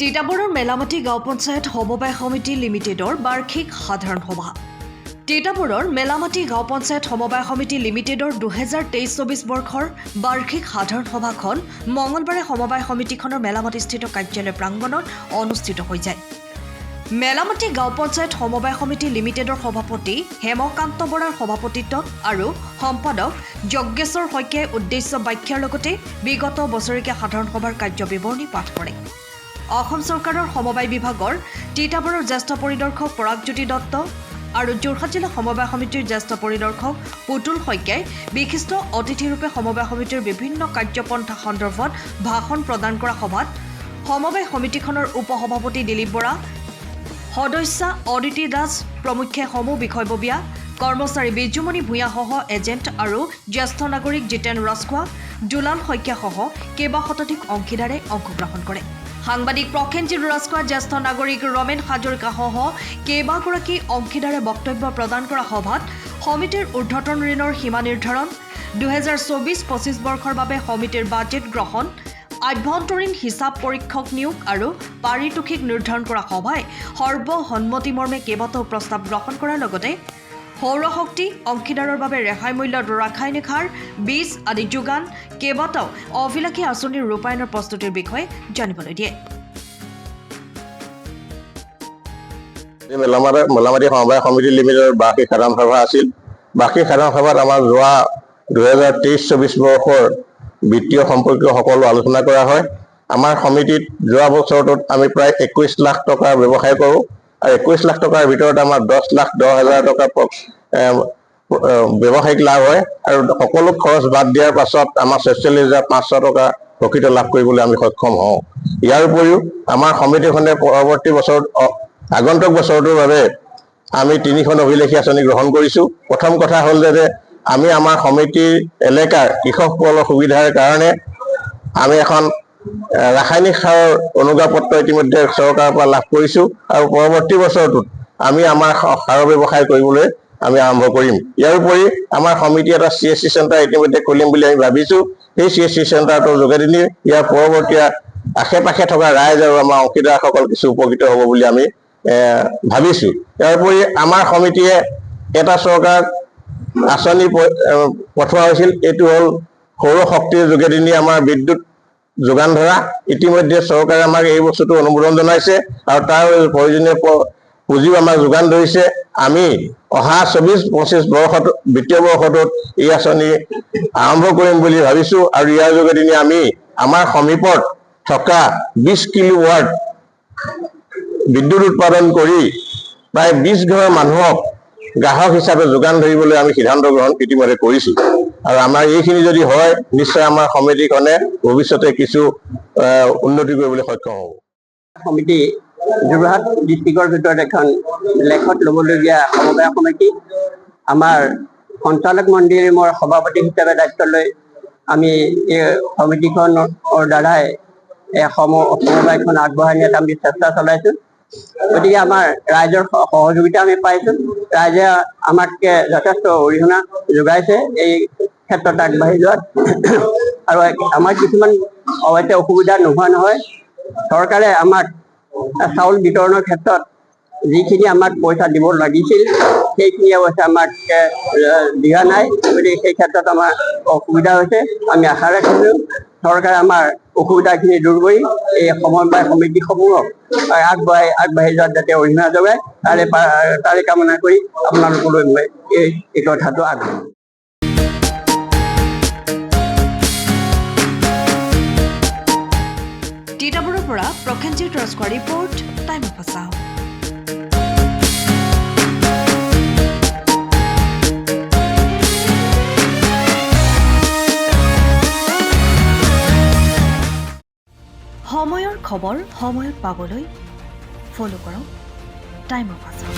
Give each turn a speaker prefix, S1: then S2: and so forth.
S1: তিতাবৰৰ মেলামাটি গাঁও পঞ্চায়ত সমবায় সমিতি লিমিটেডৰ বাৰ্ষিক সাধাৰণ সভা। তিতাবৰৰ মেলামাটি গাঁও পঞ্চায়ত সমবায় সমিতি লিমিটেডৰ 2023-24 বৰ্ষৰ বাৰ্ষিক সাধাৰণ সভাখন মঙলবাৰে সমবায় সমিতিখনৰ মেলামাটিস্থিত কাৰ্যালয় প্ৰাংগণত অনুষ্ঠিত হৈ যায়। মেলামাটি গাঁও পঞ্চায়ত সমবায় সমিতি লিমিটেডৰ সভাপতি হেমকান্ত বৰাৰ সভাপতিত্বত আৰু সম্পাদক যজ্ঞেশ্বৰ শইকীয়াই উদ্দেশ্য ব্যাখ্যাৰ লগতে বিগত বছৰীয়া সাধাৰণ সভাৰ কাৰ্যবিৱৰণী পাঠ কৰে। অসম চৰকাৰৰ সমবায় বিভাগৰ তিতাবৰৰ জ্যেষ্ঠ পৰিদৰ্শক পৰাগজ্যোতি দত্ত আৰু যোৰহাট জিলা সমবায় সমিতিৰ জ্যেষ্ঠ পৰিদৰ্শক পুতুল শইকীয়াই বিশিষ্ট অতিথিৰূপে সমবায় সমিতিৰ বিভিন্ন কাৰ্যপন্থা সন্দৰ্ভত ভাষণ প্ৰদান কৰা সভাত সমবায় সমিতিখনৰ উপসভাপতি দিলীপ বৰা, সদস্যা অদিতি দাস প্ৰমুখ্যে সমূহ বিষয়ববীয়া, কৰ্মচাৰী বিজুমণি ভূঞাসহ এজেণ্ট আৰু জ্যেষ্ঠ নাগৰিক জিতেন ৰাজখোৱা, দুলাল শইকীয়াসহ কেইবা শতাধিক অংশীদাৰে অংশগ্ৰহণ কৰে। সাংবাদিক প্ৰসেনজিৎ ৰাজখোৱা, জ্যেষ্ঠ নাগৰিক ৰমেন হাজৰিকাসহ কেইবাগৰাকী অংশীদাৰে বক্তব্য প্ৰদান কৰা সভাত সমিতিৰ ঊৰ্ধ্বতন ঋণৰ সীমা নিৰ্ধাৰণ, 2024-25 বৰ্ষৰ বাবে সমিতিৰ বাজেট গ্ৰহণ, আভ্যন্তৰীণ হিচাপ পৰীক্ষক নিয়োগ আৰু পাৰিতোষিক নিৰ্ধাৰণ কৰা সভাই সৰ্বসন্মতিমৰ্মে কেইবাটাও প্ৰস্তাৱ গ্ৰহণ কৰাৰ লগতে সৌৰশক্তি অংশীদাৰৰ বাবে ৰেহাই মূল্যত ৰাসায়নিক সাৰ, বীজ আদি যোগান, কেইবাটাও অভিলাষী আঁচনিৰ ৰূপায়ণৰ প্ৰস্তুতিৰ বিষয়ে জানিবলৈ দিয়ে।
S2: মেলামাটি সমবায় সমিতি লিমিটেডৰ বাৰ্ষিক সাধাৰণ সভা আছিল। বাৰ্ষিক সাধাৰণ সভাত আমাৰ যোৱা 2023-24 বৰ্ষৰ বিত্তীয় সম্পৰ্কীয় সকলো আলোচনা কৰা হয়। আমাৰ সমিতিত যোৱা বছৰটোত আমি প্ৰায় 21 লাখ টকাৰ ব্যৱসায় কৰোঁ আৰু 21 লাখ টকাৰ ভিতৰত আমাৰ 10,10,000 টকা ব্যৱসায়িক লাভ হয় আৰু সকলো খৰচ বাদ দিয়াৰ পাছত আমাৰ 46,500 টকা প্ৰকৃত লাভ কৰিবলৈ আমি সক্ষম হওঁ। ইয়াৰ উপৰিও আমাৰ সমিতিখনে পৰৱৰ্তী বছৰত আগন্তুক বছৰটোৰ বাবে আমি 3খন অভিলাষী আঁচনি গ্ৰহণ কৰিছোঁ। প্ৰথম কথা হ'ল যে আমি আমাৰ সমিতিৰ এলেকাৰ কৃষকসকলৰ সুবিধাৰ কাৰণে আমি এখন ৰাসায়নিক সাৰৰ অনুজ্ঞাপত্ৰ ইতিমধ্যে চৰকাৰৰ পৰা লাভ কৰিছোঁ আৰু পৰৱৰ্তী বছৰটোত আমি আমাৰ সাৰৰ ব্যৱসায় কৰিবলৈ আমি আৰম্ভ কৰিম। ইয়াৰ উপৰি আমাৰ সমিতি এটা CSC চেণ্টাৰ ইতিমধ্যে খুলিম বুলি আমি ভাবিছোঁ। সেই CSC চেণ্টাৰটোৰ যোগেদি ইয়াৰ পৰৱৰ্তী আশে-পাশে থকা ৰাইজ আৰু আমাৰ অংশীদাৰসকল কিছু উপকৃত হ'ব বুলি আমি ভাবিছোঁ। ইয়াৰ উপৰি আমাৰ সমিতিয়ে এটা চৰকাৰ আঁচনি পঠোৱা হৈছিল, এইটো হ'ল সৌৰশক্তিৰ যোগেদি আমাৰ বিদ্যুৎ যোগান ধৰা। ইতিমধ্যে চৰকাৰে আমাক এই বস্তুটো অনুমোদন জনাইছে আৰু তাৰ প্ৰয়োজনীয় পুঁজিও আমাক যোগান ধৰিছে। আমি অহা 24-25 বৰ্ষত বিত্তীয় বৰ্ষটোত এই আঁচনি আৰম্ভ কৰিম বুলি ভাবিছোঁ আৰু ইয়াৰ যোগেদি আমি আমাৰ সমীপত থকা 20 কিলোৱাট বিদ্যুৎ উৎপাদন কৰি প্ৰায় 20 ঘৰ মানুহক গ্ৰাহক হিচাপে যোগান ধৰিবলৈ আমি সিদ্ধান্ত গ্ৰহণ ইতিমধ্যে কৰিছোঁ আৰু আমাৰ এইখিনি যদি হয় নিশ্চয় আমাৰ সমিতিখনে ভৱিষ্যতে কিছু উন্নতি কৰিবলৈ সক্ষম হ'ব।
S3: সমিতি যোৰহাট ডিষ্ট্ৰিক্টৰ ভিতৰত এখন লেখত ল'বলগীয়া সমবায় সমিতি। আমাৰ সঞ্চালক মন্দিৰৰ সভাপতি হিচাপে দায়িত্ব লৈ আমি এই সমিতিখনৰ দ্বাৰাই সমবায়খন আগবঢ়াই নিয়াত আমি চেষ্টা চলাইছোঁ। গতিকে আমাৰ ৰাইজৰ সহযোগিতা আমি পাইছোঁ। ৰাইজে আমাক যথেষ্ট অৰিহণা যোগাইছে এই ক্ষেত্ৰত আগবাঢ়ি যোৱাত আৰু আমাৰ কিছুমান অৱশ্যে অসুবিধা নোহোৱা নহয়। চৰকাৰে আমাক চাউল বিতৰণৰ ক্ষেত্ৰত যিখিনি আমাক পইচা দিব লাগিছিল সেইখিনি অৱশ্যে আমাক দিয়া নাই। গতিকে সেই ক্ষেত্ৰত আমাৰ অসুবিধা হৈছে। আমি আশা ৰাখিছোঁ চৰকাৰে আমাৰ অসুবিধাখিনি দূৰ কৰি এই সমবায় সমিতিসমূহক আগবাঢ়ি যোৱাত যাতে অৰিহণা যোগায় তাৰে কামনা কৰি আপোনালোকলৈ মই এই কথাটো আগবঢ়াম।
S1: তিতাবৰৰ পৰা Prasenjit Rajkhowa report, time of Assam. সময়ৰ খবৰ সময়ত পাবলৈ ফ'ল' কৰক টাইম অফ আছাম।